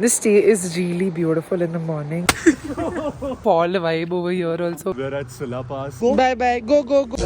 This stay is really beautiful in the morning. Fall vibe over here also. We're at Sula Pass. Bye bye. Go, go, go.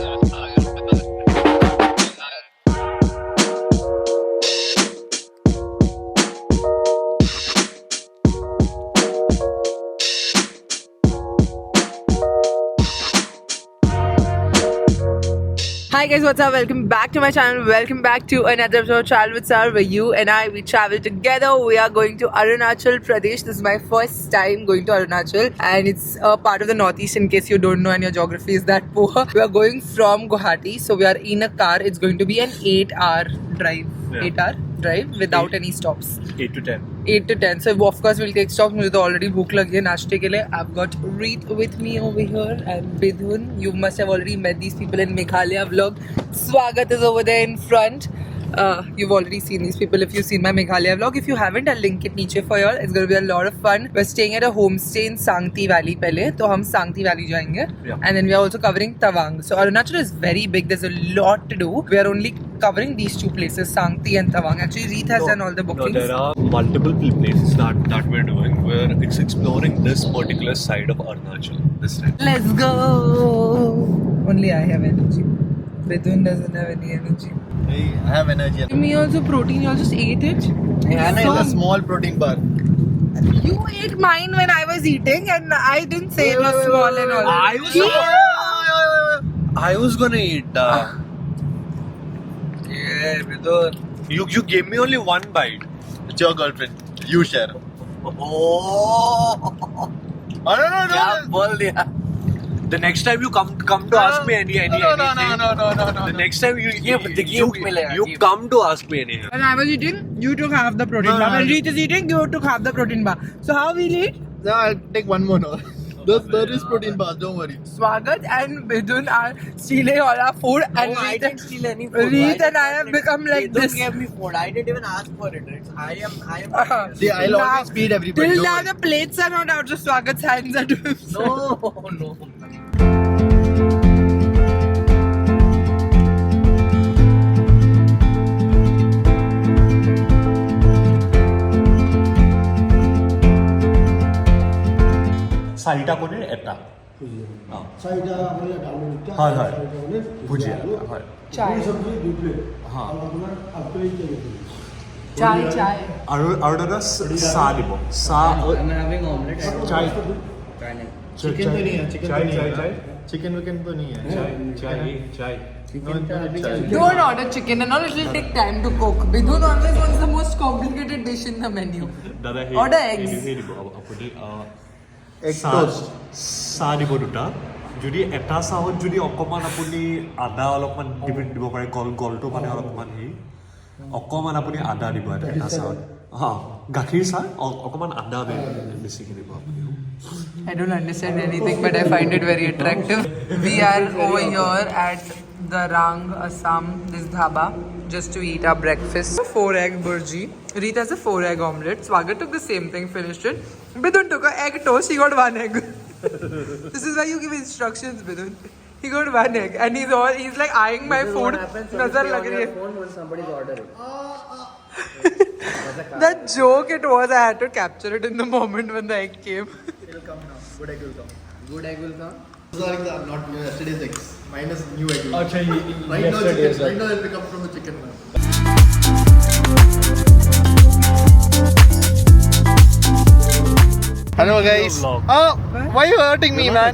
Hi guys, what's up? Welcome back to my channel. Welcome back to another episode of Travel with Sar, where you and I, we travel together. We are going to Arunachal Pradesh. This is my first time going to Arunachal, and it's a part of the northeast in case you don't know and your geography is that poor. We are going from Guwahati, so we are in a car. It's going to be an 8-hour drive. Yeah. 8-hour drive without any stops. 8 to 10. 8 to 10. So of course we'll take stops. मुझे तो already भूख लगी है नाश्ते के लिए. I've got Reet with me over here and Bidhun. You must have already met these people in Meghalaya vlog. Swagat is over there in front. You've already seen these people if you've seen my Meghalaya vlog. If you haven't, I'll link it नीचे for y'all. It's going to be a lot of fun. We're staying at a homestay in Sangti Valley पहले, तो हम Sangti Valley जाएंगे. Yeah. And then we are also covering Tawang. So Arunachal is very big. There's a lot to do. We are only covering these two places, Sangti and Tawang. Actually, Reet has done all the bookings. No, there are multiple places that we're doing where it's exploring this particular side of Arunachal this time. Let's go! Only I have energy. Bidhun doesn't have any energy. Hey, I have energy. Give me also protein. You all just ate it. Anna is a small protein bar. You ate mine when I was eating, and I didn't say it was small and all. I was gonna eat. Yeah, Bidhun. You gave me only one bite. It's your girlfriend. You share. Oh! क्या बोल दिया? The next time you come to ask me anything. No. The next time you come to ask me anything. When I was eating, you took half the protein bar. When Reet is eating, you took half the protein bar. So how we'll eat? No, I'll take one more now. There is protein bars. Don't worry. Swagat and Bidhun are stealing all our food, and I didn't steal any food. Reet and I have become like Don't this. give me food. I didn't even ask for it. I am. See, I'll always feed everybody. Till Don't now, worry. the plates are not out, so Swagat's hands are to himself. No. চাৰিটা কণীৰ এটা চাৰিটা আপোনাৰ down হয়, হয়। ভুজিয়া, হয়। Chai. চব্জি 2 plate হা। আৰু আপোনাৰ হাফ প্লেট Chai. আৰু দাদা চাহ দিব চাহ I'm having omelette. চাই चिकन तो नहीं है. चिकन चाय तो नहीं चाय है. चिकन विकन तो नहीं है. चाय Don't order chicken and all, it will take time to cook. Bidhun always wants the most complicated dish in the menu. দাদা Order eggs. সেই দিব আপুনি Egg toast. চাহ দিব দুটা যদি এটা চাহত যদি অকণমান আপুনি আদা অলপমান দিব পাৰে গলটো মানে অলপমান অকণমান আপুনি আদা দিব এটা চাহত গাখীৰ চাহ অকণমান আদা বেছিকৈ দিব আপুনি I don't understand anything, but I find it very attractive. We are over here at the Rang Assam, this dhaba, just to eat our breakfast. 4-egg burji. Reet has a 4-egg omelette. Swagat took the same thing, finished it. Bidhun took an egg toast. He got 1 egg. This is why you give instructions, Bidhun. He got 1 egg, and he's like eyeing my food. Nazar lag rahi hai. Phone when somebody's ordering. That joke it was, I had to capture it in the moment when the egg came. It'll come now. Good egg will come. Good egg will come. Sorry, not yesterday's eggs. Minus new egg. अच्छा Right now, chicken. Right now, it'll come from the chicken. Hello guys. Oh, why are you hurting me, man?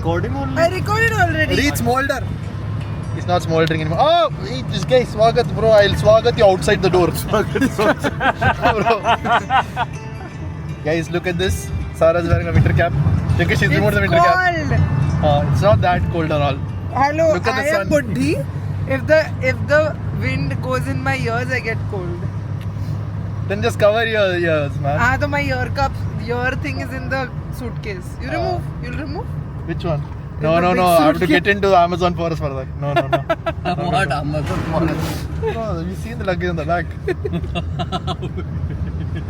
I recorded already. Reach smolder. It's not smoldering anymore. Oh, this guy Swagat, bro. I'll Swagat you outside the door. Bro. Guys, look at this. Sarah's wearing a winter cap. Because she's removed the winter cap. Cold. It's not that cold at all. Hello, Look at the I am sun. Buddhi. If the wind goes in my ears, I get cold. Then just cover your ears, man. So my ear thing is in the suitcase. You'll remove? Which one? In No, the no, big no. I have to suitcase. get into Amazon forest for that. No. What Amazon forest? No, you see the luggage in the back.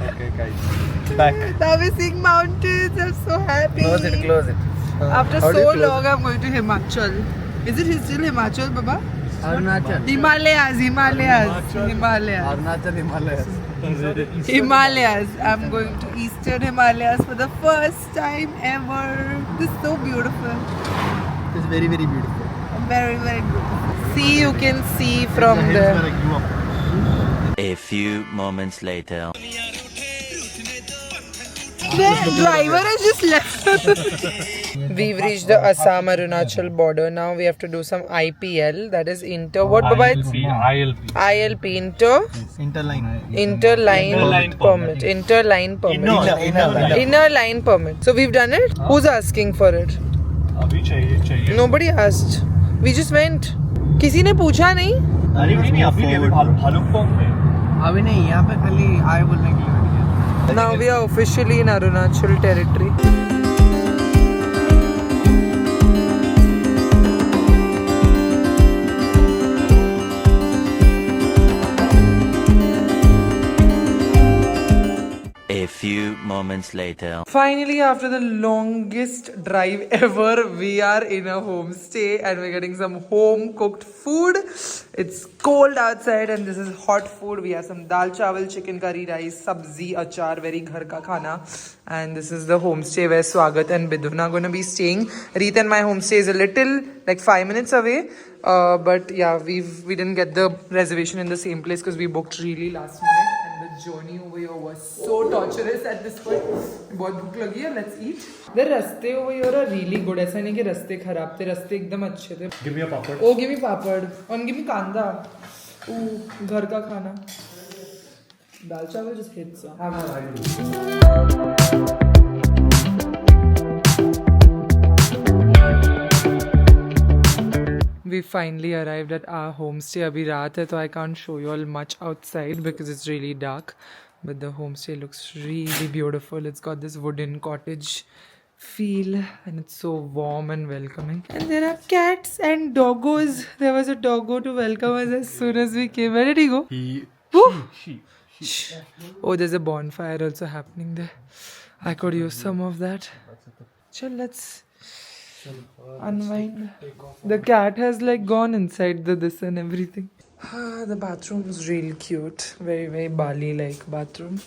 Okay, guys. Back. Now we're seeing mountains. I'm so happy. Close it. After How do you so close long, I'm going to Himachal. Is it still Himachal, Baba? Arunachal. Himalayas. Arunachal Himalayas. Himalayas. I'm going to Eastern Himalayas for the first time ever. This is so beautiful. It's very, very beautiful. Very, very beautiful. See, you can see from The hills there. where I grew up. A few moments later. The driver has just left. We've reached the Assam Arunachal border. Now we have to do some IPL, that is inter. What Baba? It's ILP, Interline. interline permit. Interline permit. Inner line permit. So we've done it. Who's asking for it? अभी चाहिए Nobody asked. We just went. किसी ने पूछा नहीं? अरे नहीं अभी ले भालुकपोंग में अभी नहीं यहाँ पे खाली आए बोलने के लिए Now we are officially in Arunachal territory. A few moments later. Finally, after the longest drive ever, we are in a homestay and we're getting some home cooked food. It's cold outside and this is hot food. We have some dal chawal, chicken curry, rice, sabzi, achar, very ghar ka khana. And this is the homestay where Swagat and Bidun are going to be staying. Reet and my homestay is a little, like 5 minutes away. But yeah, we didn't get the reservation in the same place because we booked really last minute. The journey over here was so torturous at this point. बहुत भूख लगी है. Let's eat. The रास्ते over here are really good. ऐसा नहीं कि रास्ते खराब थे. रास्ते एकदम अच्छे थे. Give me a papad. Oh, give me papad. And give me kanda. Ooh, घर का खाना. दाल चावल just hits. We finally arrived at our homestay. Abhi raat hai, so I can't show you all much outside because it's really dark. But the homestay looks really beautiful. It's got this wooden cottage feel and it's so warm and welcoming. And there are cats and doggos. There was a doggo to welcome us as soon as we came. Where did he go? She. Oh, there's a bonfire also happening there. I could use some of that. Chal, let's unwind. The cat has like gone inside this and everything. The bathroom was really cute. Very, very Bali like bathroom.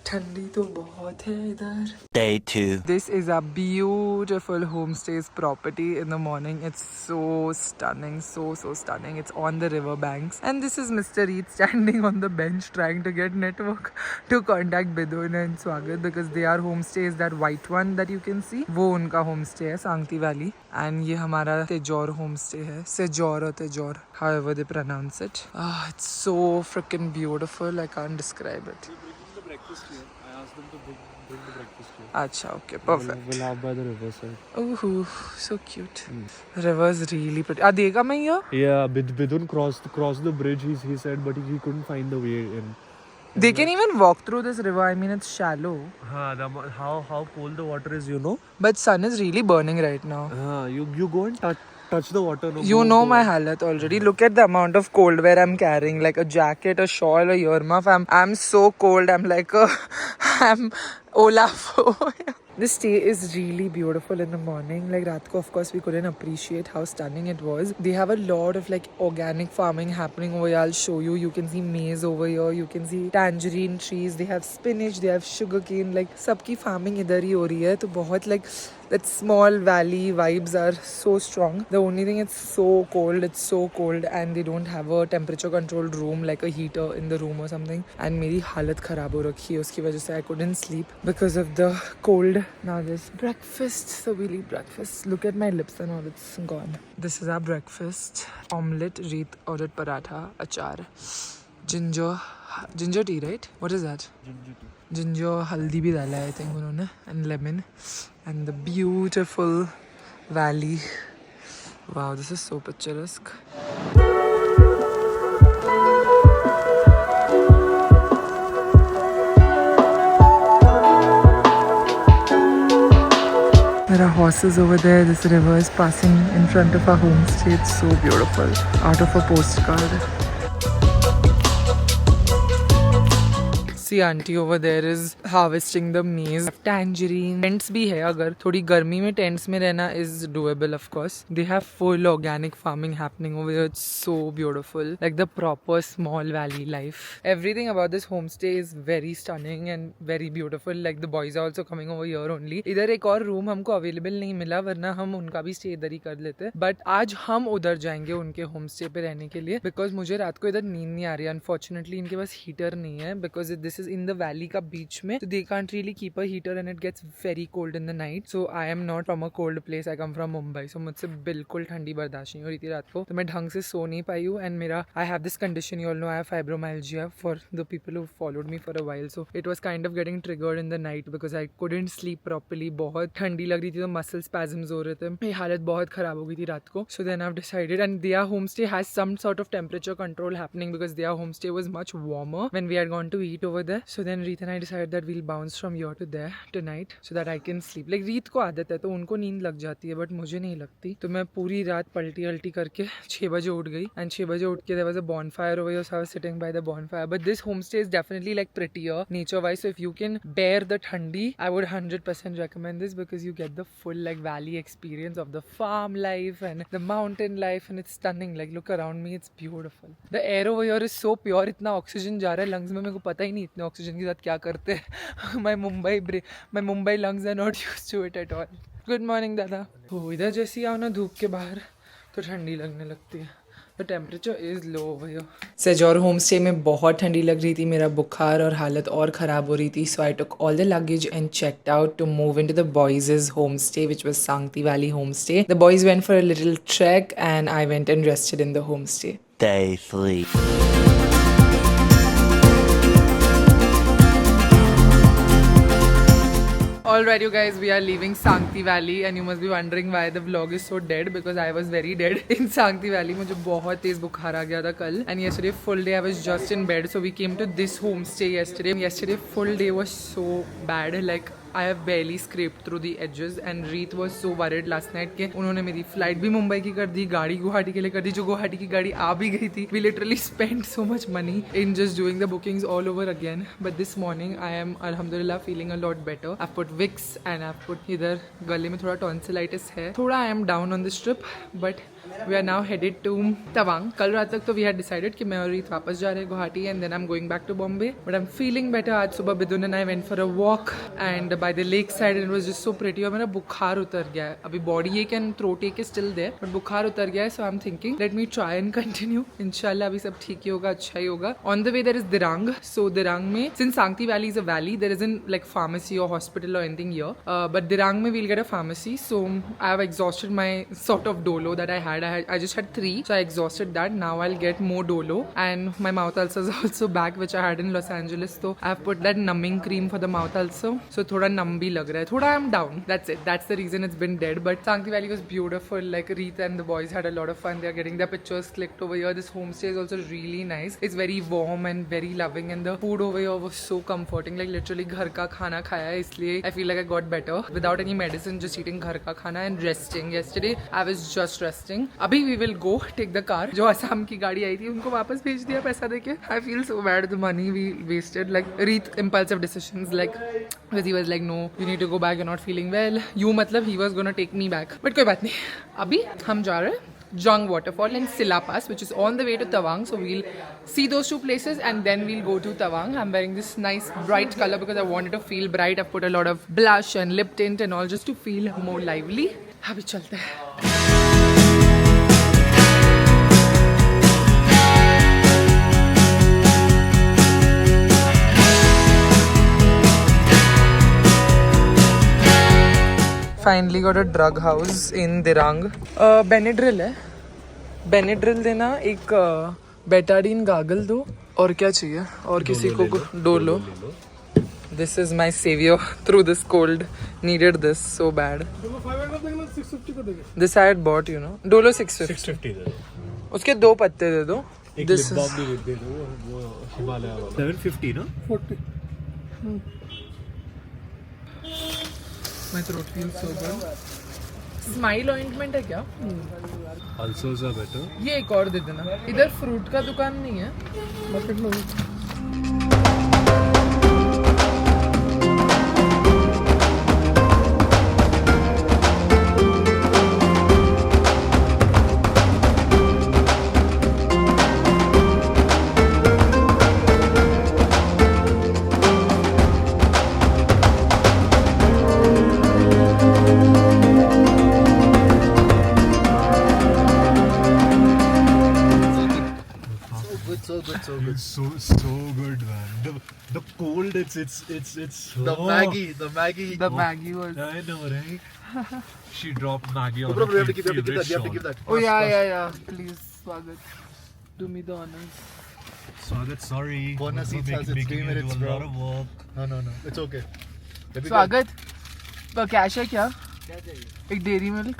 ठंडी तो बहुत है इधर. Day 2. This is a beautiful homestays property. In the morning, it's so stunning, so stunning. It's on the river banks, and this is Mr. Reed standing on the bench trying to get network to contact Bidun and Swagat because their homestay is that white one that you can see. वो उनका homestay है सांगती valley, and ये हमारा तेजौर homestay है. Sejor or Tejor, however they pronounce it. It's so freaking beautiful. I can't describe it. I asked them to bring the breakfast here. Acha, okay, perfect. We'll have by the riverside. Ooh, so cute. River's really pretty. Dekha main here? Yeah, Bidun crossed the bridge, he said, but he couldn't find the way in. They can even walk through this river. I mean, it's shallow. How cold the water is, you know? But sun is really burning right now. You go and touch the water. No, You know my halat already. Look at the amount of cold wear I'm carrying. Like a jacket, a shawl, a earmuff. I'm so cold. I'm like I'm Olaf. This stay is really beautiful in the morning. Like Raat ko, of course, we couldn't appreciate how stunning it was. They have a lot of like organic farming happening over here. I'll show you. You can see maize over here. You can see tangerine trees. They have spinach. They have sugarcane. Like sabki farming idhar hi ho rahi hai. To bahut like that small valley vibes are so strong. The only thing, it's so cold. It's so cold, and they don't have a temperature controlled room like a heater in the room or something. And meri halat kharab ho rakhi hai. Uski wajah se I couldn't sleep because of the cold. Now there's breakfast, so we'll eat breakfast. Look at my lips and all, it's gone. This is our breakfast. Omelette, Reet ordered paratha, achar, ginger tea, right? What is that? Ginger haldi bhi dala hai, I think unhone, and lemon, and the beautiful valley. Wow, this is so picturesque. There are horses over there. This river is passing in front of our homestay. It's so beautiful. Out of a postcard. see auntie over there is harvesting the maize. Tangerine. Tents भी है अगर थोड़ी गर्मी में tents में रहना is doable of course. They have full organic farming happening over here. It's so beautiful. Like the proper small valley life. Everything about this homestay is very stunning and very beautiful. Like the boys are also coming over here only. इधर एक और room हमको available नहीं मिला वरना हम उनका भी stay इधर ही कर लेते. But आज हम उधर जाएंगे उनके homestay पे रहने के लिए because मुझे रात को इधर नींद नहीं आ रही है. Unfortunately इनके पास heater नहीं है because this is in the valley का बीच में, so they can't really keep a heater and it gets very cold in the night. So I am not from a cold place. I come from Mumbai. So मुझसे बिल्कुल ठंडी बर्दाश्त नहीं हो रही थी रात को, तो मैं ढंग से सो नहीं पाई हूँ. And मेरा I have this condition, you all know, I have fibromyalgia for the people who followed me for a while. So it was kind of getting triggered in the night because I couldn't sleep properly. बहुत ठंडी लग रही थी तो muscle spasms हो रहे थे. मेरी हालत बहुत खराब हो गई थी रात को. So then I've decided, and their homestay has some sort of temperature control happening because their homestay was much warmer when we had gone to eat over there. So then Reet and I decided that we'll bounce from here to there tonight so that I can sleep. Like Reet को आदत है तो उनको नींद लग जाती है but मुझे नहीं लगती. तो मैं पूरी रात पलटी अल्टी करके 6 बजे उठ गई and 6 बजे उठ के there was a bonfire over here, so I was sitting by the bonfire. But this homestay is definitely like prettier nature wise, so if you can bear the thandi, I would 100% recommend this because you get the full like valley experience of the farm life and the mountain life and it's stunning. Like look around me, it's beautiful. The air over here is so pure. इतना oxygen जा रहा है lungs में, मेरे को पता ही नहीं इतने ऑक्सीजन के साथ क्या करते हैं. my Mumbai lungs are not used to it at all. Good morning दादा. तो इधर जैसे ही आओ ना धूप के बाहर तो ठंडी लगने लगती है. The temperature is low over here. सेजोर होमस्टे में बहुत ठंडी लग रही थी, मेरा बुखार और हालत और ख़राब हो रही थी. So I took all the luggage and checked out to move into the boys' homestay, which was Sangti Valley homestay. The boys went for a little trek and I went and rested in the homestay. Day 3. Alright you guys, we are leaving Sangti Valley and you must be wondering why the vlog is so dead because I was very dead in Sangti Valley. मुझे बहुत तेज बुखार आ गया था कल and yesterday full day I was just in bed, so we came to this homestay yesterday. Yesterday full day was so bad, like I have barely scraped through the edges and Reet was so worried last night कि उन्होंने मेरी flight भी मुंबई की कर दी, गाड़ी गुवाहाटी के लिए कर दी, जो गुवाहाटी की गाड़ी आ भी गई थी. We literally spent so much money in just doing the bookings all over again. But this morning I am alhamdulillah feeling a lot better. I've put Vicks and I've put इधर गले में थोड़ा tonsillitis है, थोड़ा I am down on this trip but we are now headed to Tawang. कल रात तक तो we had decided कि मैं और रीत वापस जा रहे हैं Guwahati and then I'm going back to Bombay. But I'm feeling better. आज सुबह बिदुन and I went for a walk and by the lake side and it was just so pretty. और मेरा बुखार उतर गया है. अभी body ache and throat ache is still there but बुखार उतर गया है, so I'm thinking let me try and continue. इंशाल्लाह अभी सब ठीक ही होगा, अच्छा ही होगा. On the way there is Dirang. So Dirang में, since Sangti Valley is a valley, there isn't like pharmacy or hospital or anything here. But Dirang में we'll get a pharmacy. So I have exhausted my sort of dolo that I had. I just had 3, so I exhausted that. Now I'll get more dolo and my mouth ulcer is also back, which I had in Los Angeles. So I've put that numbing cream for the mouth ulcer. So थोड़ा numb भी लग रहा है, थोड़ा I'm down. That's it. That's the reason it's been dead. But Sangti Valley was beautiful. Like Reet and the boys had a lot of fun. They're getting their pictures clicked over here. This homestay is also really nice. It's very warm and very loving and the food over here was so comforting. Like literally घर का खाना खाया है, इसलिए I feel like I got better without any medicine, just eating घर का खाना and resting. Yesterday I was just resting. अभी we will go take the car. जो असम की गाड़ी आई थी उनको वापस भेज दिया पैसा देके. I feel so bad the money we wasted. Like Reet impulsive decisions, like because he was like no you need to go back, you're not feeling well. You मतलब he was gonna take me back. But कोई बात नहीं. अभी हम जा रहे हैं Jung Waterfall and Silla Pass, which is on the way to Tawang. So we'll see those 2 places and then we'll go to Tawang. I'm wearing this nice bright color because I wanted to feel bright. I've put a lot of blush and lip tint and all just to feel more lively. अभी चलते हैं. Finally got a drug house in Dirang. Benadryl है. Benadryl देना, एक Betadine गागल दो और क्या चाहिए और किसी को Dolo. This is my savior through this cold. Needed this so bad. This I had bought, you know. Dolo 650. उसके 2 पत्ते दे दो. This is 750 ना 40. My throat feels so good. Smile ointment है क्या? Ulcers are better. ये एक और दे देना. इधर फ्रूट का दुकान नहीं है. Market में so good, man. The cold, it's so... The Maggie. The Maggie was. I know, right? She dropped Maggie on Bro, her you have to give favorite that. You have to Sean. give that. Oh yeah. Please, Swagat. Do me the honors. Swagat, sorry. Corner We're seats has its making you 3 minutes, do a bro. lot of work. No. It's okay. स्वागत तो cash है क्या एक dairy milk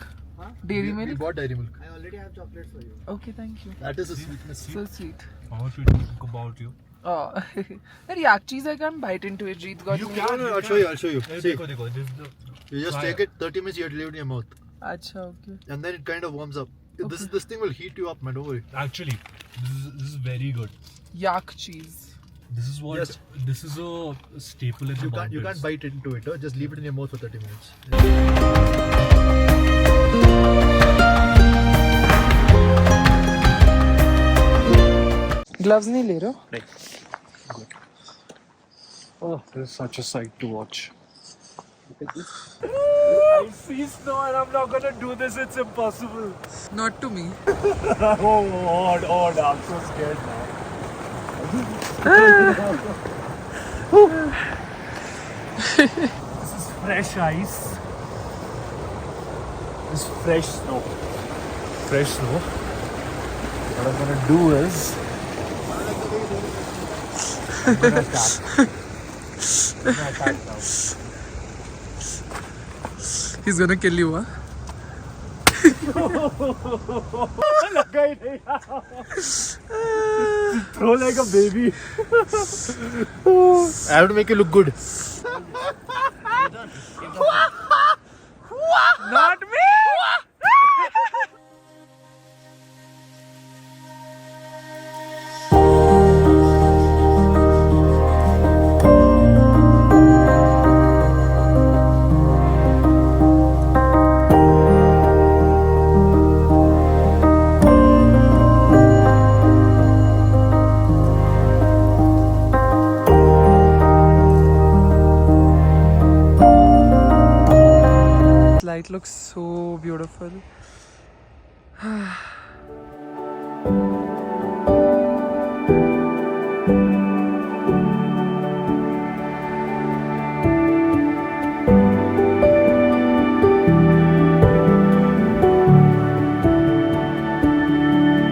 dairy We milk bought dairy milk. I already have chocolates for you. Okay thank you That is a sweetness. so sweet How much we think about you? oh that yak cheese I can't bite into it Jeet got me No, I'll show you. See, Dekho, this is the... you just Try take it. 30 minutes you have to leave it in your mouth, अच्छा okay and then it kind of warms up. This thing will heat you up, man. Don't worry. Actually, this is very good. yak cheese This is what... Yes. This is a staple in the You mountains. can't bite into it. Just leave it in your mouth for 30 minutes. gloves नहीं ले रहे हो Oh, this is such a sight to watch. I see snow and I'm not gonna do this. It's impossible. not to me Oh, I'm so scared now. This is fresh ice. This is fresh snow. Fresh snow. What I'm gonna do is I'm gonna attack. I'm gonna attack now. he's gonna kill you huh लगा ही नहीं Throw like a baby. I have to make you look good. not me light looks so beautiful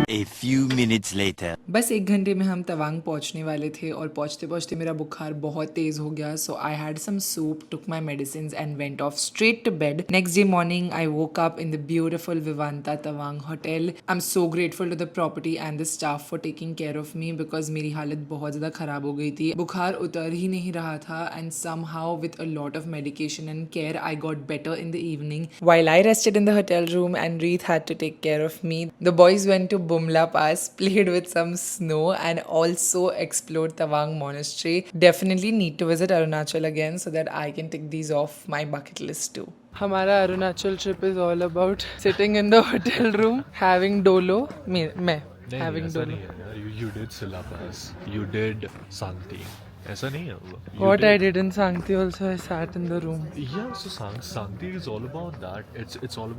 A few minutes later. बस 1 घंटे में हम तवांग पहुंचने वाले थे और पहुंचते पहुंचते मेरा बुखार बहुत तेज हो गया so I had some soup took my medicine and went off straight to bed next day morning I woke up in the beautiful Vivanta Tawang hotel I am so grateful to the property and the staff for taking care of me because मेरी हालत बहुत ज़्यादा ख़राब हो गई थी बुखार उतर ही नहीं रहा था and somehow with a lot of medication and care I got better in the evening while I rested in the hotel room and Reeth had to take care of me. The boys went to Bumla Pass, played with some snow and also explored Tawang Monastery. Definitely need to visit Arunachal again so that I can tick these off my bucket list too. हमारा Arunachal trip is all about sitting in the hotel room, having dolo. मैं having dolo. You did Silabas. You did Santi. ऐसा नहीं है What I did in Sankti also, I sat in the room. Yeah, so Sankti is all about that. It's all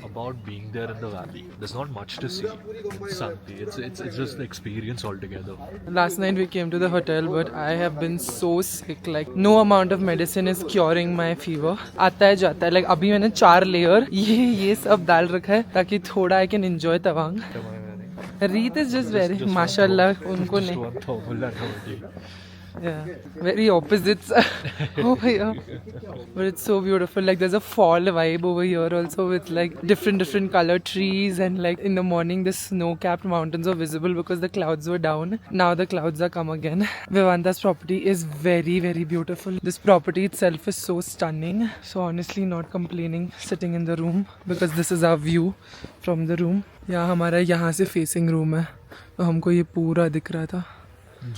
about being there in the valley. There's not much to see in Sankti. It's just the experience altogether. Last night we came to the hotel, but I have been so sick. Like no amount of medicine is curing my fever. आता है जाता है. Like अभी मैंने 4 layer ये सब डाल रखा है ताकि थोड़ा I can enjoy Tawang. Reeth is just very माशाल्लाह उनको नहीं. Yeah, very opposites over here, but it's so beautiful. Like there's a fall vibe over here also with like different color trees and like in the morning the snow-capped mountains are visible because the clouds were down. Now the clouds are come again. Vivanta's property is very beautiful. This property itself is so stunning. So honestly not complaining sitting in the room because this is our view from the room. यहाँ हमारा यहाँ से facing room है तो हमको ये पूरा दिख रहा था.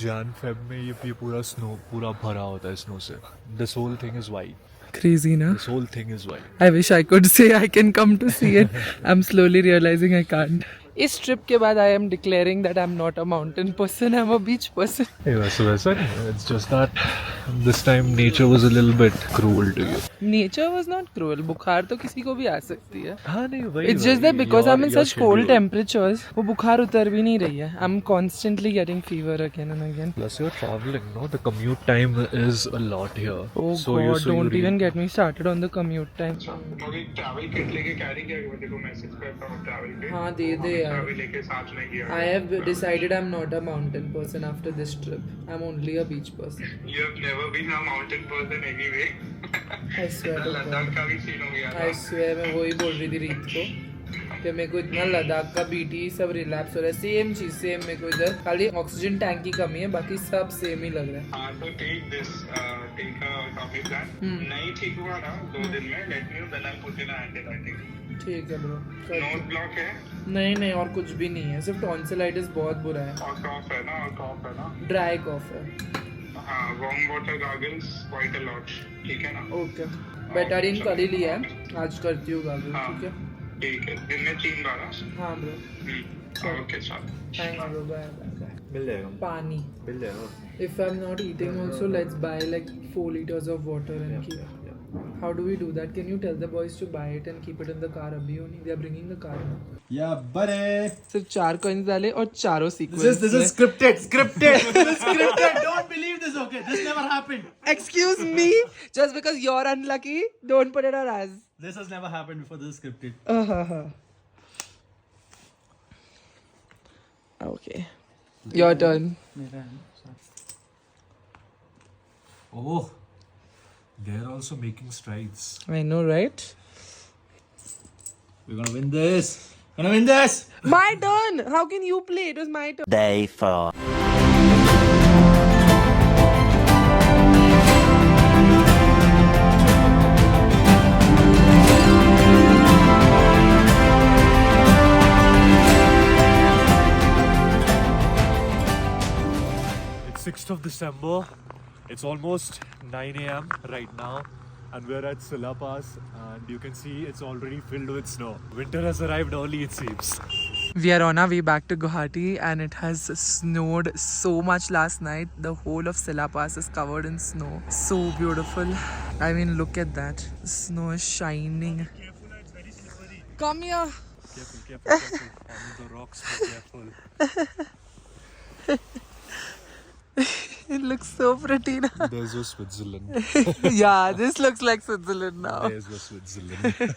Jan Feb में ये पूरा स्नो पूरा भरा होता है स्नो से. This whole thing is white. Crazy na? This whole thing is white. I wish I could say I can come to see it. I'm slowly realizing I can't. इस trip के बाद I am declaring that I am not a mountain person, I am a beach person. वैसा नहीं. It's just that this time nature was a little bit cruel to you. Nature was not cruel. बुखार तो किसी को भी आ सकती है. हाँ नहीं वही. It's just that because I'm in such cold temperatures, वो बुखार उतर भी नहीं रही है. I'm constantly getting fever again and again. Plus you're traveling, no? The commute time is a lot here. Oh God, don't even get me started on the commute time. Travel kit लेके carry किया कि देखो message करता हूँ travel kit. हाँ दे दे यार. Travel लेके साथ में किया. I have decided I'm not a mountain person after this trip. I'm only a beach person. You have never been a mountain person anyway. I swear to Ladakh God. का भी scene हो गया I swear मैं वही बोल रही थी रीत को कि मेरे को इतना लद्दाख का बीटी सब रिलैप्स हो रहा है. सेम चीज सेम. मेरे को इधर खाली ऑक्सीजन टैंक की कमी है, बाकी सब सेम ही लग रहा है. हाँ तो टेक अ कॉफी प्लान. नहीं ठीक हुआ ना 2 दिन में let me know then I put in antibiotic. ठीक है ब्रो. नोज ब्लॉक है. नहीं और कुछ भी नहीं है, सिर्फ टॉन्सिलाइटिस बहुत बुरा है. और कॉफ है ना. ड्राई कॉफ है. हाँ warm water gargles quite a lot. ठीक है ना. ओके. बेटाडीन कल ही लिया है, आज करती हूँ गार्गल. ठीक है. ठीक है दिन में 3 बार. हाँ ब्रो. ओके चल. Thank you. बाय. मिल जाएगा. पानी. मिल जाएगा. If I'm not eating also, let's buy like 4 liters of water and keep. How do we do that? Can you tell the boys to buy it and keep it in the car abhi only? They are bringing the car now. Yeah, buddy. सिर्फ 4 coins डाले और चारों sequence. This is scripted. This is scripted. Don't believe this. Okay, this never happened. Excuse me. Just because you're unlucky, don't put it on us. This has never happened before. This is scripted. Okay. Your turn. Oh, they're also making strides. I know, right? We're gonna win this. Gonna win this. My turn. How can you play? It was my turn. Day 4. It's 6th of December. It's almost 9 a.m. right now, and we're at Silla Pass, and you can see it's already filled with snow. Winter has arrived early, it seems. We are on our way back to Guwahati and it has snowed so much last night. The whole of Silla Pass is covered in snow. So beautiful. I mean, look at that. The snow is shining. Come here. Careful. On the rocks, be careful. It looks so pretty now. There's your Switzerland. Yeah, this looks like Switzerland now. There's your Switzerland.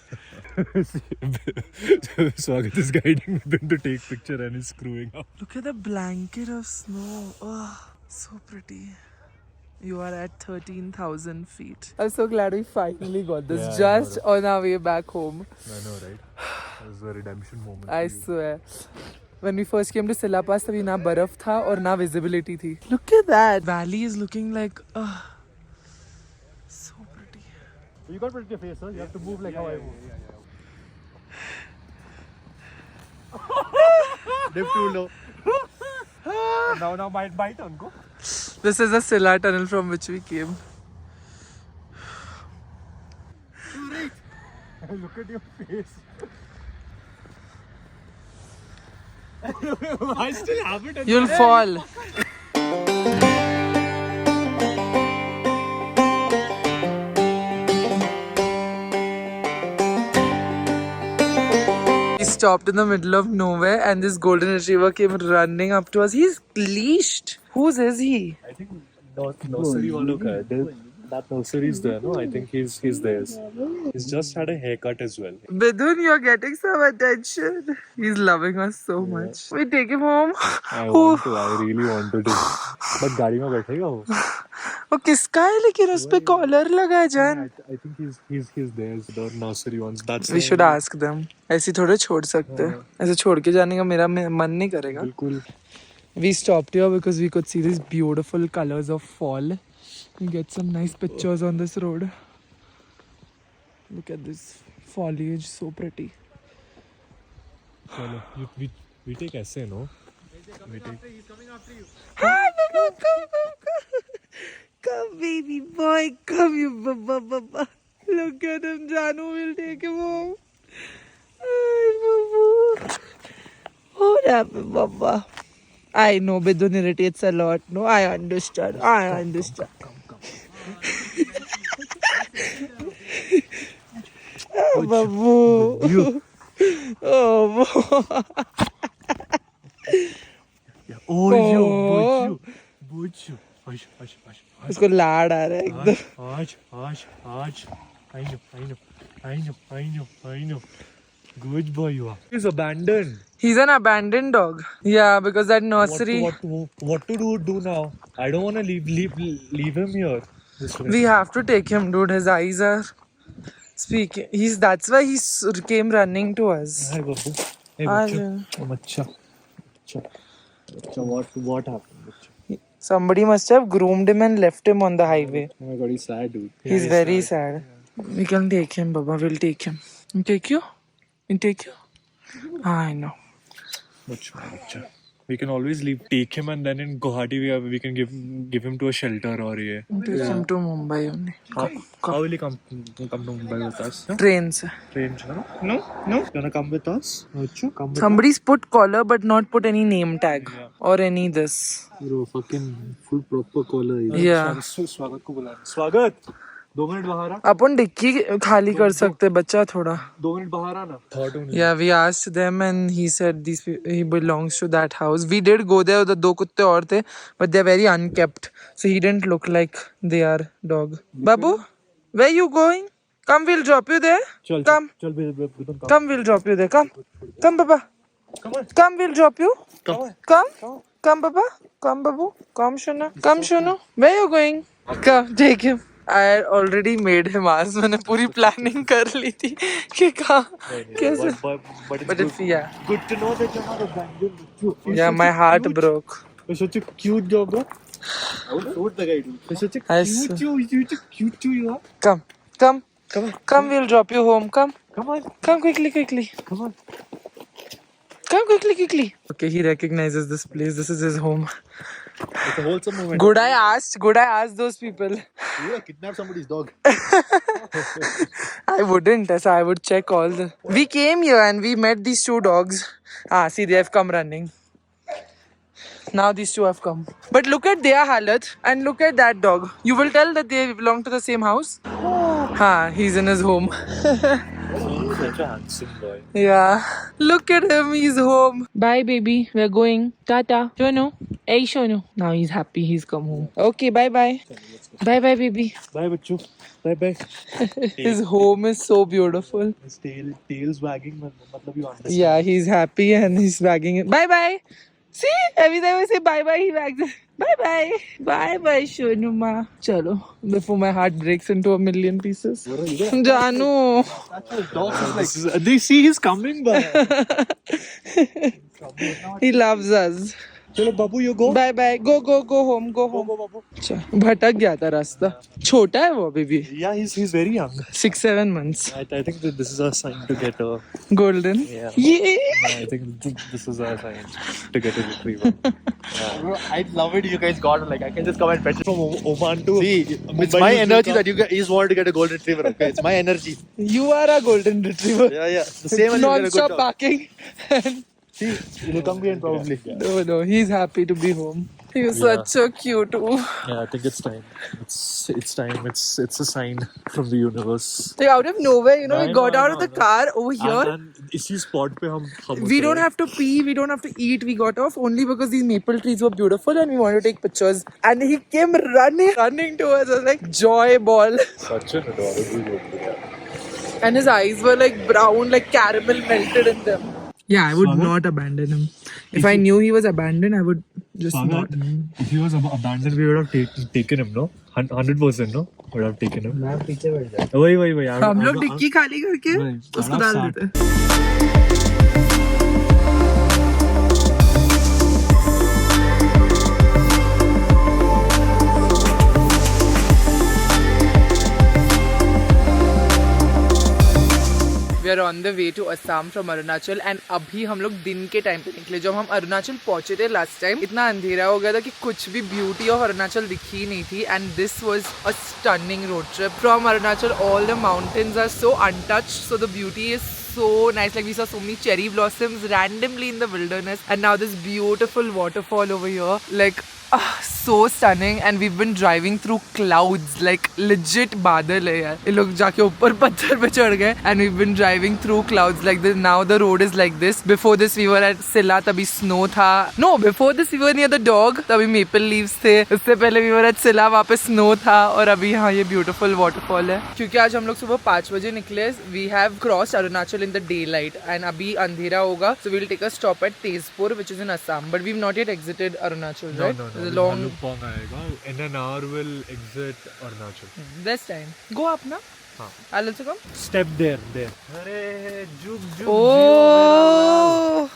Swagat is guiding them to take picture and is screwing up. Look at the blanket of snow. Oh, so pretty. You are at 13,000 feet. I'm so glad we finally got this. Yeah, just on our way back home. I know, right? It was a redemption moment. I swear. When we first came to Silla Pass, तभी ना बर्फ था और ना visibility थी. Look at that. Valley is looking like so pretty. You got to put your face, sir. You have to move like how I move. Dip too low. Now my turn, go. This is the Silla tunnel from which we came. Look at your face. I still have it. You'll fall. We stopped in the middle of nowhere and this golden retriever came running up to us. He's leashed. Whose is he? I think nursery wala ka hai. That nursery is there, no? I think he's theirs. He's just had a haircut as well. Bidun, you're getting some attention. He's loving us so much. We take him home. I want to. I really wanted to. But गाड़ी में बैठेगा वो. वो किसका है लेकिन उस पे कॉलर लगा है जान. I think he's theirs. The nursery ones. That's. We should ask them. ऐसे थोड़े छोड़ सकते हैं. ऐसे छोड़ के जाने का मेरा मन नहीं करेगा. बिल्कुल. We stopped here because we could see these beautiful colors of fall. You get some nice pictures on this road. Look at this foliage, so pretty. Chalo, we take essay, no? We take. He's coming after you. Come, baby boy, come, you baba. Look at him, Janu will take him home. Ay, babu. What happened, Baba? I know Bidun irritates a lot. No, I understand. I understand. Oh, Babu. Oh, Oh, you, Buju. Hush. उसको लाड आ रहा है एकदम. Hush. I know. Good boy you are. He's abandoned. He's an abandoned dog. Yeah, because that nursery. What to do now? I don't want to leave him here. We have to take him, dude. His eyes are speaking. That's why he came running to us. Hi, Babu. Hey, Acha. What happened? Bacha? Somebody must have groomed him and left him on the highway. Oh my god, he's sad, dude. He's very sad. We can take him, Baba. We'll take him. We take you? I know. Bacha. We can always take him, and then in Guwahati we can give him to a shelter or yeah. Take him to Mumbai only. How will he come to Mumbai with us? Huh? Train se. Train, no. Gonna come with us? Come with Somebody's put collar but not put any name tag or any this. Bro, fucking full proper collar. Yeah. स्वागत को बुला. स्वागत. 2 minute बाहर आ. अपन dicky खाली कर सकते बच्चा थोड़ा. 2 मिनट बाहर आना. Yeah, we asked them and he said he belongs to that house. We did go there. उधर 2 कुत्ते और थे, but they're very unkept. So he didn't look like they are dog. Babu, where you going? Come, we'll drop you there. Come, we'll drop you there. Come, Baba. Come, we'll drop you. Come, Baba. Come, Babu. Come, Shunu. Where you going? Come, take him. I had already made him ask. मैंने पूरी planning कर ली थी कि कहाँ कैसे. But it's Good to know that you're not abandoned. Yeah, my heart broke. You're such a cute dog. I would shoot the guy, dude. You're such a I cute you are. Come, we'll drop you home. Come quickly. Come on. Come quickly. Okay, he recognizes this place. This is his home. It's a wholesome moment. Good I asked those people. You would kidnap somebody's dog. I wouldn't, so I would check all the... We came here and we met these 2 dogs. See, they have come running. Now these 2 have come. But look at their halat and look at that dog. You will tell that they belong to the same house? He's in his home. Such a handsome boy. Yeah. Look at him, he's home. Bye, baby. We're going. Tata. Shonu. Hey, Shonu. Now he's happy he's come home. Okay, bye. Bye, baby. Bye, Bachu. Bye. His home is so beautiful. His tail's wagging. Matlab you understand. Yeah, he's happy and he's wagging it. Bye. See? Every time I say bye, he wags it. Bye, Shonu ma. Chalo. Before my heart breaks into a million pieces. Janu. They see he's coming by. He loves us. Chalo, Babu, you go. Bye. Go home. Go, Babu. भटक गया था रास्ता. छोटा है वो अभी भी. Yeah, he's very young. 6-7 months. I think that this is a sign to get a... Golden. Yeah. Yeah. I think this is a sign to get a retriever. Bro, I love it. You guys got I can just come and pet it. From Oman to... See, it's my energy that you guys want to get a golden retriever. Okay, it's my energy. You are a golden retriever. Yeah. The same as you get a good Non-stop dog. barking. See, you'll come behind probably. No, he's happy to be home. He's such a cute. Yeah, I think it's time. It's time. It's a sign from the universe. Like out of nowhere, we got out of the No. car over here. And इसी spot पे हम We don't have to pee, we don't have to eat. We got off only because these maple trees were beautiful and we wanted to take pictures. And he came running to us. I was like, joy ball. Such an adorable dog. And his eyes were like brown, like caramel melted in them. Yeah, I would not abandon him. If I knew he was abandoned, I would just not. If he was abandoned, we would have taken him, no? 100%, no? Would have taken him. मैं पीछे बैठ जाता. वही. हम लोग dicky खाली करके उसको डाल देते. We are on the way to Assam from Arunachal and अभी हम लोग दिन के टाइम पे निकले. जब हम अरुणाचल पहुंचे थे लास्ट टाइम इतना अंधेरा हो गया था कि कुछ भी ब्यूटी ऑफ अरुणाचल दिखी ही नहीं थी. And this was a stunning road trip from Arunachal. All the mountains are so untouched, so the beauty is so nice. Like we saw so many cherry blossoms randomly in the wilderness, and now this beautiful waterfall over here. Like so stunning. And we've been driving through clouds, like legit बादल है यार. ये लोग जाके ऊपर पत्थर पे चढ़ गए. And we've been driving through clouds like this. Now the road is like this. Before this we were at Silla, तभी snow था. No, before this we were near the dog, तभी maple leaves थे. उससे पहले we were at Silla, वहाँ पे snow था. और अभी यहाँ ये beautiful waterfall है. क्योंकि आज हम लोग सुबह 5 बजे निकले. We have crossed Arunachal in the daylight, and अभी अंधेरा होगा. So we'll take a stop at Tezpur, which is in Assam. But we've not yet exited Arunachal, right? No. There's a long. Bhalukpong आएगा. In an hour we'll exit Arunachal. This time. Go up now. I'll also come. Step there. अरे जुग Oh,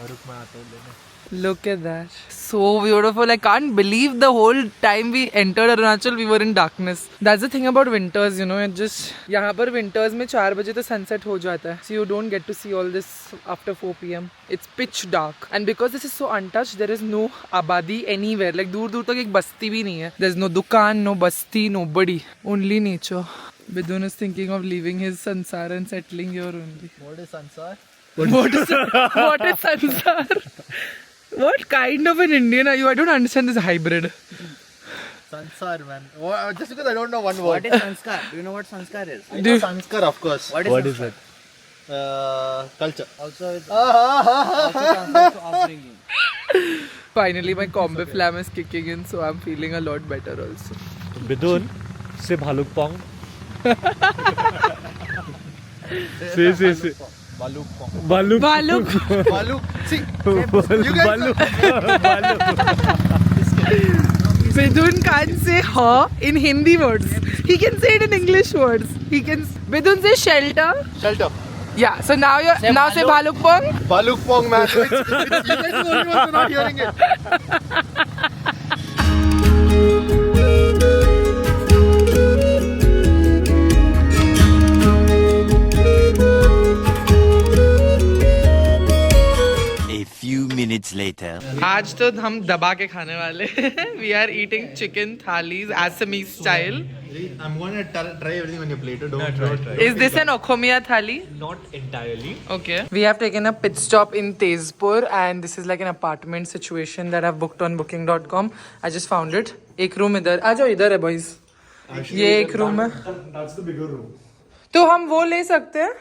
रुक मैं आता हूँ लेने. look at that. So beautiful. I can't believe the whole time we entered Arunachal, we were in darkness. That's the thing about winters, you know. It just, यहाँ पर winters में 4 बजे तो sunset हो जाता है. So you don't get to see all this after 4 p.m. It's pitch dark. And because this is so untouched, there is no abadi anywhere. Like दूर दूर तक एक बस्ती भी नहीं है. There's no दुकान, no basti, nobody. Only nature. Bidun is thinking of leaving his sansar and settling here only. What is Sansar? What is sansar? What kind of an Indian are you? I don't understand this hybrid. Sansar, man. Just because I don't know one word. What is sanskar? Do you know what sanskar is? I know Sanskar, of course. What is it? Culture. Also, it's also translates to upbringing. Finally, my combi flam is kicking in, so I'm feeling a lot better also. Bidun से Bhalukpong. से Baluk. Baluk. Baluk. See, you guys. Bidun can't say her in Hindi words. He can say it in English words. He can. Bidun say shelter. Shelter. Yeah. So now you're now say Bhalukpong. Bhalukpong, man. You guys are the only ones who are not hearing it. A few minutes later. आज तो हम दबा के खाने वाले. We are eating chicken thalis Assamese style. I'm going to try everything on your plate. Don't try. Is this an Okhomia thali? Not entirely. Okay. We have taken a pit stop in Tezpur, and this is like an apartment situation that I've booked on booking.com. I just found it. एक room इधर. आ जाओ इधर है boys. ये एक room है. That's the bigger room. तो हम वो ले सकते हैं.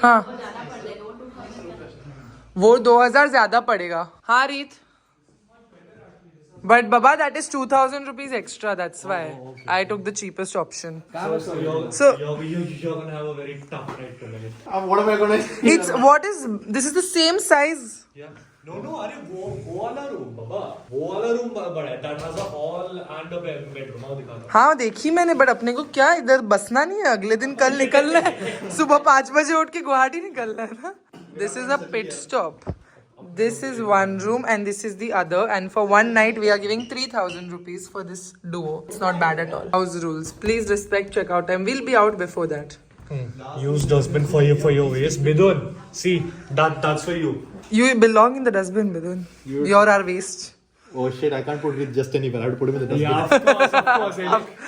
हाँ. वो 2000 ज्यादा पड़ेगा. हाँ रीत. But Baba, that is 2,000 rupees extra. That's why I took the cheapest option. So you're gonna have a very tough night tonight. What am I going to It's what is this is the same size. Yeah. No, अरे वो वाला room, बाबा. वो वाला room बड़ा है. That has a hall and a bedroom. आओ दिखाता हूँ. हाँ देखी मैंने, बट अपने को क्या इधर बसना नहीं है. अगले दिन कल निकलना है. सुबह 5 बजे उठ के गुवाहाटी निकलना है ना. This is a pit stop. This is one room and this is the other, and for one night we are giving 3,000 rupees for this duo. It's not bad at all. House rules. Please respect checkout time. We'll be out before that. Use dustbin for your waste. Bidun, see that's for you. You belong in the dustbin, Bidun. You're our waste. Oh shit, I can't put it just anywhere. I have to put it in the dustbin. Yeah, of course.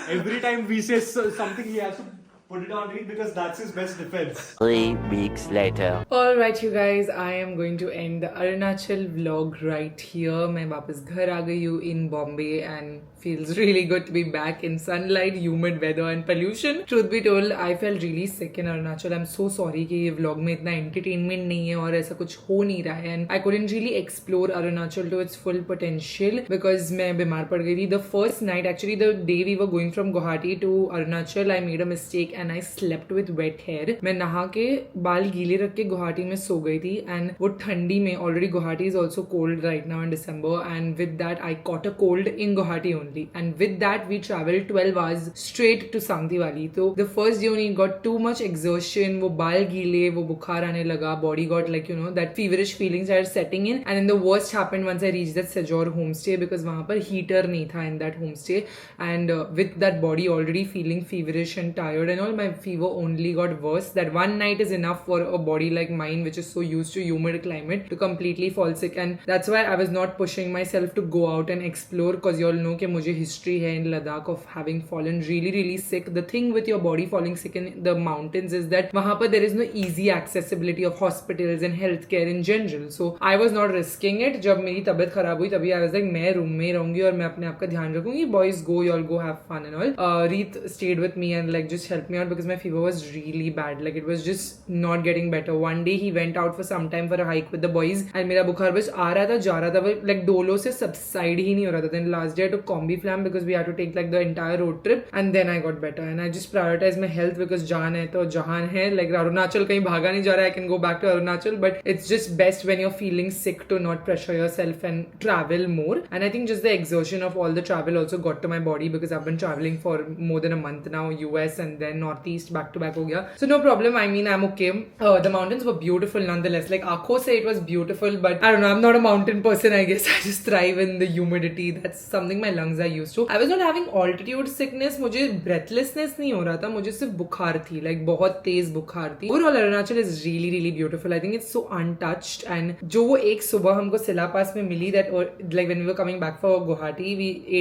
Every time we say something, he has to put it on read because that's his best defense. 3 weeks later. Alright you guys, I am going to end the Arunachal vlog right here. मैं वापस घर आ गई हूँ in Bombay and feels really good to be back in sunlight, humid weather and pollution. Truth be told, I felt really sick in Arunachal. I'm so sorry कि ये vlog में इतना entertainment नहीं है और ऐसा कुछ हो नहीं रहा है. And I couldn't really explore Arunachal to its full potential because मैं बीमार पड़ गई थी. The first night, actually the day we were going from Guwahati to Arunachal, I made a mistake and I slept with wet hair. मैं नहा के बाल गीले रख के गुवाहाटी में सो गई थी and वो ठंडी में, already Guwahati is also cold right now in December, and with that I caught a cold in Guwahati only, and with that we traveled 12 hours straight to Sangti Valley. So the first day only got too much exertion, वो बाल गीले, वो बुखार आने लगा, body got like you know that feverish feelings started setting in, and then the worst happened once I reached that Sejor homestay because वहाँ पर heater नहीं था in that homestay, and with that body already feeling feverish and tired and all, all, my fever only got worse. That one night is enough for a body like mine, which is so used to humid climate, to completely fall sick. And that's why I was not pushing myself to go out and explore, because you all know कि मुझे history है in Ladakh of having fallen really sick. The thing with your body falling sick in the mountains is that वहाँ पर there is no easy accessibility of hospitals and healthcare in general. So I was not risking it. जब मेरी तबीयत खराब हुई तभी I was like मैं room में ही रहूंगी और मैं अपने आप का ध्यान रखूंगी. Boys go, you all go have fun and all. Reet stayed with me and like just helped me out because my fever was really bad. Like it was just not getting better. One day he went out for some time for a hike with the boys and मेरा बुखार बस आ रहा था जा रहा था, like Dolo से subside ही नहीं हो रहा था. Then last day I took Combiflam because we had to take like the entire road trip, and then I got better and I just prioritized my health because जान है तो जहान है. Like अरुणाचल कहीं भागा नहीं जा रहा. I can go back to Arunachal, but it's just best when you're feeling sick to not pressure yourself and travel more. And I think just the exertion of all the travel also got to my body because I've been traveling for more than a month now, US and then Northeast back to back ho gaya. So no problem. I mean, I'm okay. The mountains were beautiful nonetheless. Like aankhon se it was beautiful, but I don't know, I'm not a mountain person, I guess. I just thrive in the humidity. That's something my lungs are used to. I was not having altitude sickness. मुझे breathlessness नहीं हो रहा था. मुझे सिर्फ बुखार थी, like बहुत तेज बुखार थी. Overall Arunachal is really beautiful. I think it's so untouched. And जो वो एक सुबह हमको सिला पास में मिली, that like when we were coming back for Guwahati,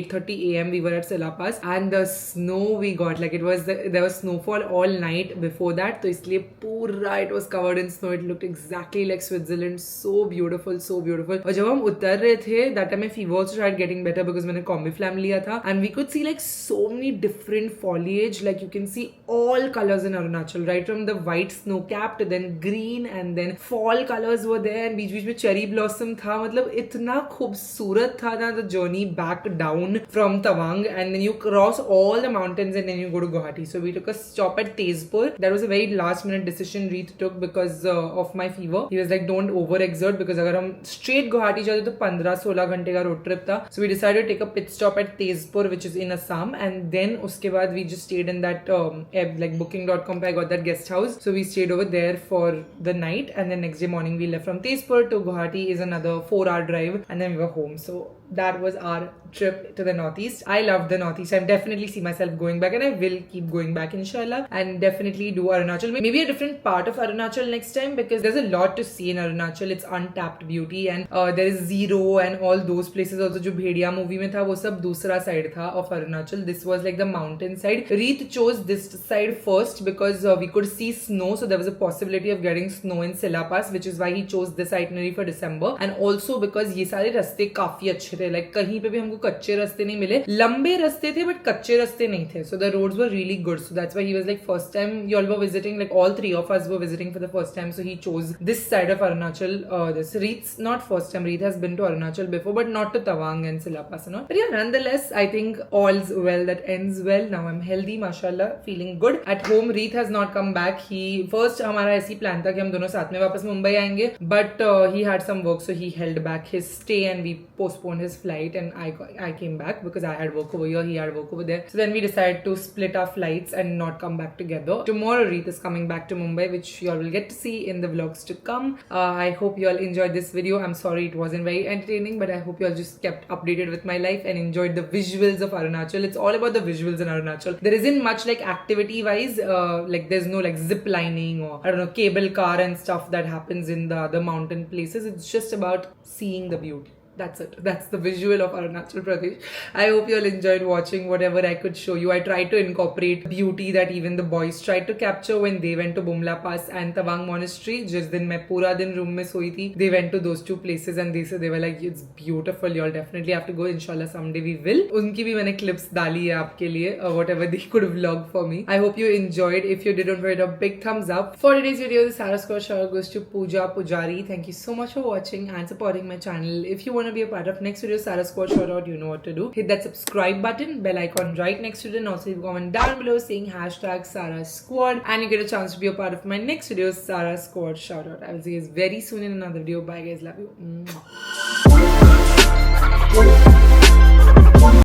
8:30 AM we were at Silla Pass, and the snow we got, like it was there was snowfall all night before that, तो इसलिए पूरा it was covered in snow. It looked exactly like Switzerland. So beautiful. और जब हम उतर रहे थे, that time my fever also started getting better because मैंने Combiflam लिया था, and we could see like so many different foliage. Like you can see all colors in Arunachal, right from the white snow capped, then green, and then fall colors were there, and बीच में cherry blossom था. मतलब इतना खूबसूरत था ना, the journey back down from Tawang, and then you cross all the mountains and then you go to Guwahati. So we took a stop at Tezpur. That was a very last minute decision Reet took because of my fever. He was like, don't overexert because अगर हम straight Guwahati जाते तो 15-16 घंटे का road trip था. So we decided to take a pit stop at Tezpur, which is in Assam, and then उसके बाद we just stayed in that like booking.com पे I got that guest house. So we stayed over there for the night, and then next day morning we left from Tezpur to Guwahati is another 4-hour drive, and then we were home. So that was our trip to the Northeast. I loved the Northeast. I definitely see myself going back, and I will keep going back inshallah, and definitely do Arunachal. Maybe a different part of Arunachal next time because there's a lot to see in Arunachal. It's untapped beauty, and there is Zero and all those places also. जो भेड़िया movie में था वो सब दूसरा side था of Arunachal. This was like the mountain side. Reet chose this side first because we could see snow, so there was a possibility of getting snow in Silla Pass, which is why he chose this itinerary for December, and also because ये सारे रास्ते काफी अच्छे थे. Like कहीं पे भी हमको कच्चे रास्ते नहीं मिले. लंबे रास्ते थे but कच्चे रास्ते नहीं थे. So the roads were really good. So that's why he was like, first time you all were visiting, like all three of us were visiting for the first time. So he chose this side of Arunachal. This Reet's not first time. Reet has been to Arunachal before, but not to Tawang and Silla Pass and all. But yeah, nonetheless, I think all's well that ends well. Now I'm healthy, mashallah, feeling good. At home, Reet has not come back. He first हमारा ऐसी plan था कि हम दोनों साथ में वापस मुंबई आएंगे, but he had some work, so he held back his stay and we postponed his flight, and I came back because I had work over here, he had work over there. So then we decided to split our flights and not come back together. Tomorrow Reet is coming back to Mumbai, which you all will get to see in the vlogs to come. I hope you all enjoyed this video. I'm sorry it wasn't very entertaining, but I hope you all just kept updated with my life and enjoyed the visuals of Arunachal. It's all about the visuals in Arunachal. There isn't much like activity wise, like there's no like zip lining or I don't know, cable car and stuff that happens in the other mountain places. It's just about seeing the beauty. That's it. That's the visual of Arunachal Pradesh. I hope you all enjoyed watching whatever I could show you. I tried to incorporate beauty that even the boys tried to capture when they went to Bumla Pass and Tawang Monastery. Just then मैं पूरा दिन room में सोई थी. They went to those two places and they were like, it's beautiful. You all definitely have to go. Inshallah someday we will. उनकी भी मैंने clips डाली है आपके लिए. Whatever they could vlog for me. I hope you enjoyed. If you did, don't forget a big thumbs up. For today's video, the Sarah Squad shout out goes to Pooja Pujari. Thank you so much for watching and supporting my channel. If you want to be a part of next video Sarah Squad shout out, you know what to do. Hit that subscribe button, bell icon right next to it, and also leave a comment down below saying hashtag Sarah Squad, and you get a chance to be a part of my next video Sarah Squad shout out. I will see you guys very soon in another video. Bye guys, love you. Mwah.